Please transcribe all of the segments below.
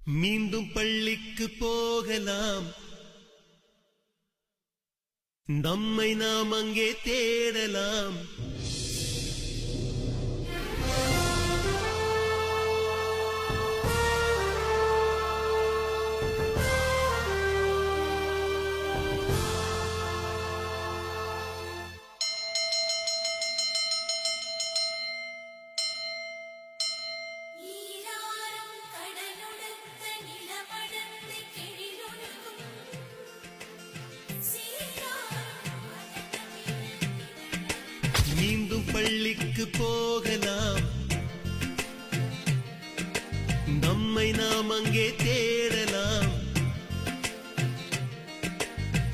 மீண்டும் பள்ளிக்கு போகலாம், நம்மை நாம் அங்கே தேடலாம். மீண்டும் பள்ளிக்கு போகலாம், நம்மை நாம் அங்கே தேடலாம்.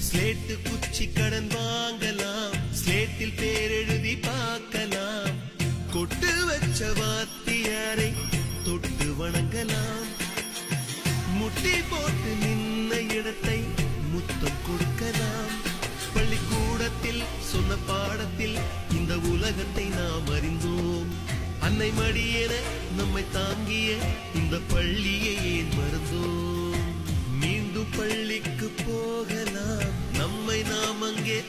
ஸ்லேட்டு குச்சி கடன் வாங்கலாம், ஸ்லேட்டில் பேரெழுதி பார்க்கலாம். கொட்டு வச்ச வாத்தியாரை தொட்டு வணங்கலாம், முட்டி போட்டு நின்ன இடத்தை முத்தம் கொடுக்கலாம். பள்ளிக்கூடத்தில் சொன்ன பாடத்தில் இந்த உலகத்தை நாம் அறிந்தோம். அன்னை மடியென நம்மை தாங்கிய இந்த பள்ளியை ஏன் மறந்தோம்? மீண்டும் பள்ளிக்கு போகலாம், நம்மை நாம் அங்கே